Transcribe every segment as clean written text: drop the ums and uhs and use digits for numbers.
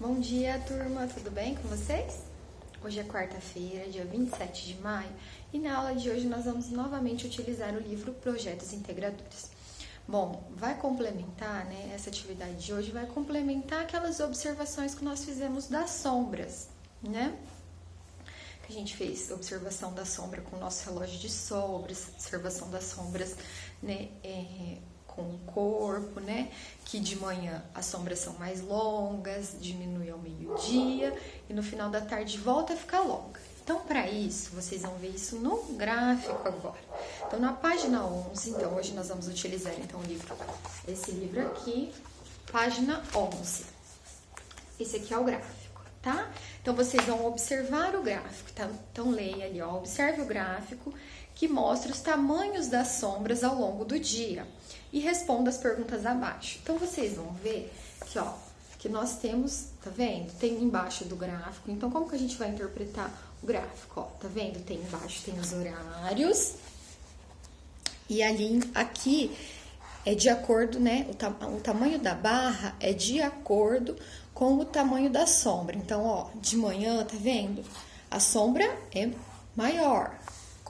Bom dia, turma, tudo bem com vocês? Hoje é quarta-feira, dia 27 de maio, e na aula de hoje nós vamos novamente utilizar o livro Projetos Integradores. Bom, vai complementar, né, essa atividade de hoje vai complementar aquelas observações que nós fizemos das sombras, né? Que a gente fez observação da sombra com o nosso relógio de sombras, observação das sombras, né, com o corpo, né? Que de manhã as sombras são mais longas, diminui ao meio-dia e no final da tarde volta a ficar longa. Então, para isso, vocês vão ver isso no gráfico agora. Então, na página 11, então hoje nós vamos utilizar então esse livro aqui, página 11. Esse aqui é o gráfico, tá? Então, vocês vão observar o gráfico, tá? Então, leia ali, ó, observe o gráfico que mostra os tamanhos das sombras ao longo do dia e responda as perguntas abaixo. Então, vocês vão ver que, ó, que nós temos, tá vendo? Tem embaixo do gráfico. Então, como que a gente vai interpretar o gráfico? Ó, tá vendo? Tem embaixo, tem os horários. E ali, aqui, é de acordo, né? O tamanho da barra é de acordo com o tamanho da sombra. Então, ó, de manhã, tá vendo? A sombra é maior.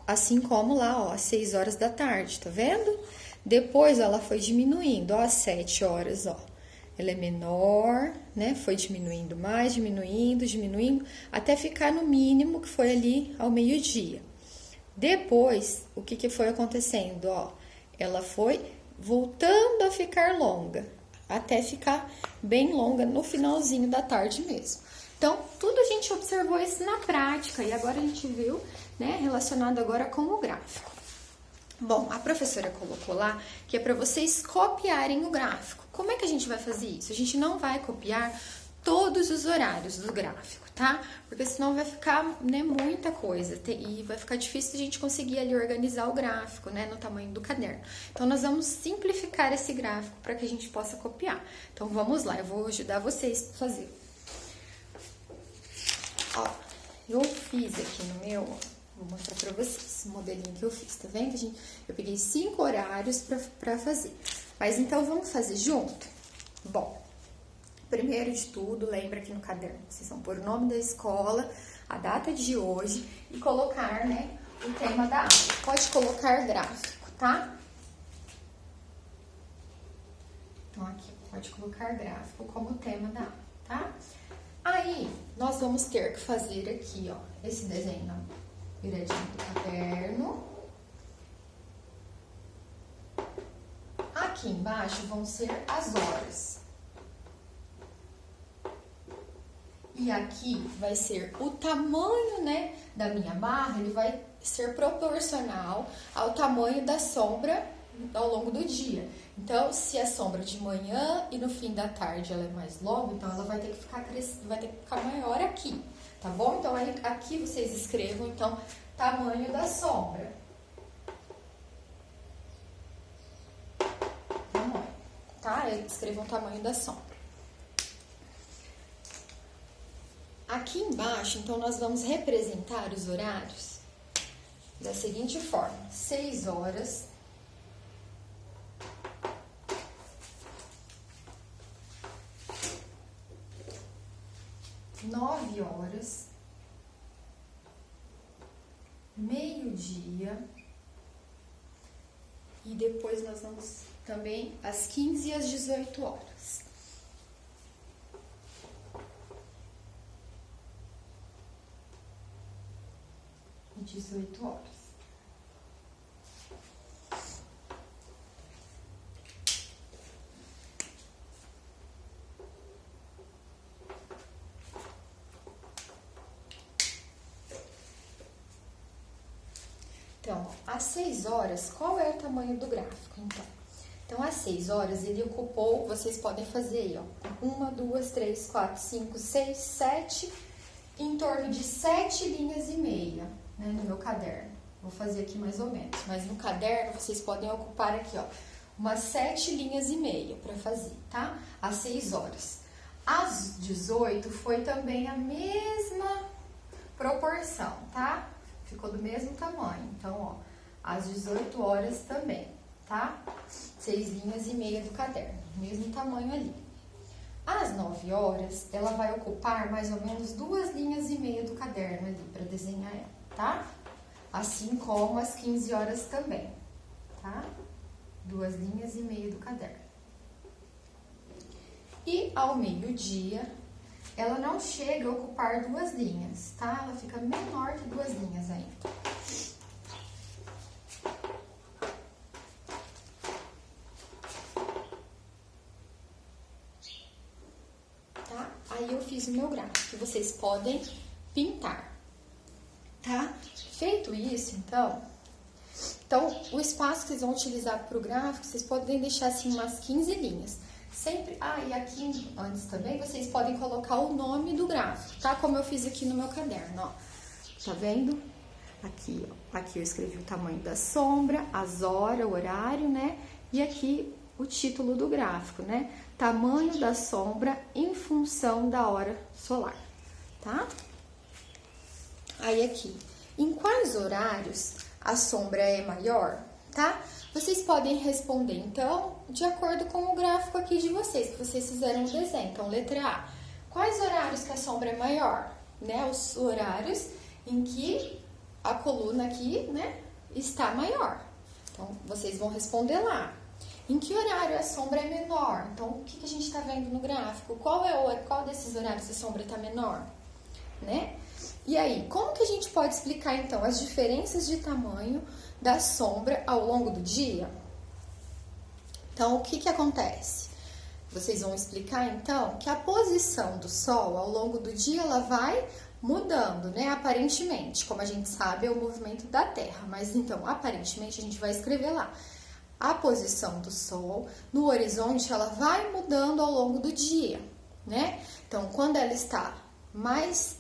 Assim como lá, ó, às 6 horas da tarde, tá vendo? Depois ela foi diminuindo, ó, às 7 horas, ó. Ela é menor, né? Foi diminuindo mais, diminuindo, até ficar no mínimo, que foi ali ao meio-dia. Depois, o que foi acontecendo, ó? Ela foi voltando a ficar longa, até ficar bem longa no finalzinho da tarde mesmo. Então, tudo a gente observou isso na prática e agora a gente viu, né, relacionado agora com o gráfico. Bom, a professora colocou lá que é para vocês copiarem o gráfico. Como é que a gente vai fazer isso? A gente não vai copiar todos os horários do gráfico, tá? Porque senão vai ficar, né, muita coisa e vai ficar difícil a gente conseguir ali organizar o gráfico, né, no tamanho do caderno. Então, nós vamos simplificar esse gráfico para que a gente possa copiar. Então, vamos lá, eu vou ajudar vocês a fazer. Ó, eu fiz aqui no meu, vou mostrar pra vocês o modelinho que eu fiz, tá vendo? Eu peguei 5 horários pra fazer. Mas então, vamos fazer junto? Bom, primeiro de tudo, lembra aqui no caderno, vocês vão pôr o nome da escola, a data de hoje e colocar, né, o tema da aula. Pode colocar gráfico, tá? Então, aqui, pode colocar gráfico como tema da aula, tá? Aí, nós vamos ter que fazer aqui, ó, esse desenho viradinho do caderno. Aqui embaixo vão ser as horas. E aqui vai ser o tamanho, né, da minha barra, ele vai ser proporcional ao tamanho da sombra ao longo do dia. Então, se a sombra de manhã e no fim da tarde ela é mais longa, então ela vai ter que ficar maior aqui, tá bom? Então, aí, aqui vocês escrevam, então, tamanho da sombra. Tá? Escrevam o tamanho da sombra. Aqui embaixo, então, nós vamos representar os horários da seguinte forma: 6 horas, 9 horas, meio-dia e depois nós vamos também às 15 e às 18 horas. E 18 horas. Então, às 6 horas, qual é o tamanho do gráfico, Então, às 6 horas, ele ocupou, vocês podem fazer aí, ó, 1, 2, 3, 4, 5, 6, 7, em torno de 7 linhas e meia, né, no meu caderno. Vou fazer aqui mais ou menos, mas no caderno vocês podem ocupar aqui, ó, umas 7 linhas e meia para fazer, tá? Às 6 horas. Às 18 foi também a mesma proporção, tá? Ficou do mesmo tamanho. Então, ó, às 18 horas também, tá? 6 linhas e meia do caderno, mesmo tamanho ali. Às 9 horas, ela vai ocupar mais ou menos 2,5 linhas do caderno ali para desenhar ela, tá? Assim como às 15 horas também, tá? 2,5 linhas do caderno. E ao meio-dia, ela não chega a ocupar 2 linhas, tá? Ela fica menor que 2 linhas ainda. Tá? Aí eu fiz o meu gráfico, que vocês podem pintar, tá? Feito isso, então, o espaço que vocês vão utilizar para o gráfico, vocês podem deixar assim umas 15 linhas. Sempre, e aqui antes também, vocês podem colocar o nome do gráfico, tá? Como eu fiz aqui no meu caderno, ó. Tá vendo? Aqui, ó. Aqui eu escrevi o tamanho da sombra, as horas, o horário, né? E aqui o título do gráfico, né? Tamanho da sombra em função da hora solar, tá? Aí aqui, em quais horários a sombra é maior, tá? Vocês podem responder, então, de acordo com o gráfico aqui de vocês, que vocês fizeram o desenho. Então, letra A. Quais horários que a sombra é maior? Né? Os horários em que a coluna aqui, né, está maior. Então, vocês vão responder lá. Em que horário a sombra é menor? Então, o que a gente está vendo no gráfico? Qual desses horários a sombra está menor? Né? E aí, como que a gente pode explicar, então, as diferenças de tamanho da sombra ao longo do dia? Então, o que acontece? Vocês vão explicar, então, que a posição do Sol ao longo do dia, ela vai mudando, né? Aparentemente, como a gente sabe, é o movimento da Terra. Mas, então, aparentemente, a gente vai escrever lá. A posição do Sol no horizonte, ela vai mudando ao longo do dia, né? Então, quando ela está mais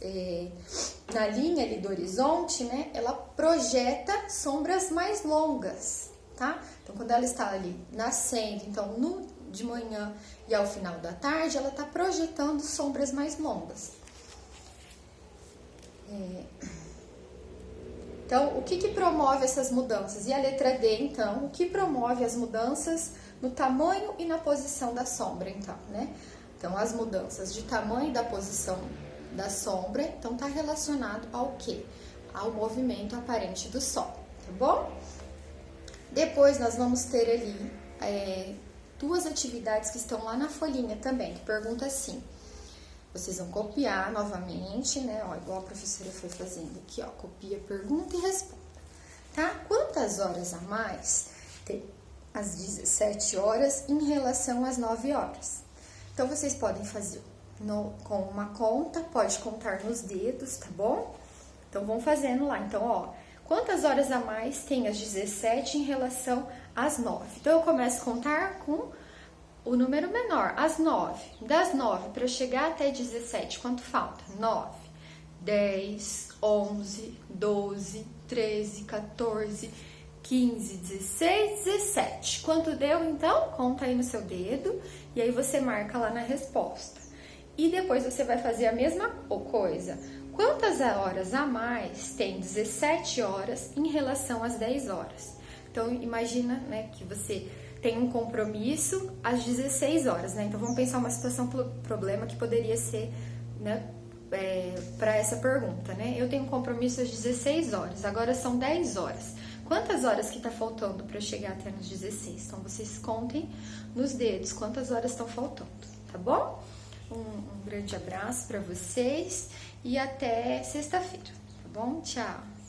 na linha ali do horizonte, né, ela projeta sombras mais longas, tá? Então, quando ela está ali nascendo, então, de manhã e ao final da tarde, ela está projetando sombras mais longas. Então, o que promove essas mudanças? E a letra D, então, o que promove as mudanças no tamanho e na posição da sombra, então, né? Então, as mudanças de tamanho e da posição da sombra, então tá relacionado ao quê? Ao movimento aparente do Sol, tá bom? Depois nós vamos ter ali 2 atividades que estão lá na folhinha também, que pergunta assim. Vocês vão copiar novamente, né? Ó, igual a professora foi fazendo aqui, ó, copia, pergunta e responda, tá? Quantas horas a mais tem às 17 horas em relação às 9 horas? Então, vocês podem fazer com uma conta, pode contar nos dedos, tá bom? Então, vão fazendo lá. Então, ó, quantas horas a mais tem às 17 em relação às 9? Então, eu começo a contar com o número menor, às 9. Das 9 para chegar até 17, quanto falta? 9, 10, 11, 12, 13, 14, 15, 16, 17. Quanto deu, então? Conta aí no seu dedo e aí você marca lá na resposta. E depois você vai fazer a mesma coisa. Quantas horas a mais tem 17 horas em relação às 10 horas? Então, imagina, né, que você tem um compromisso às 16 horas, né? Então, vamos pensar uma situação, problema que poderia ser, né, para essa pergunta, né? Eu tenho um compromisso às 16 horas, agora são 10 horas. Quantas horas que está faltando para eu chegar até nos 16? Então, vocês contem nos dedos quantas horas estão faltando, tá bom? Um grande abraço para vocês e até sexta-feira, tá bom? Tchau!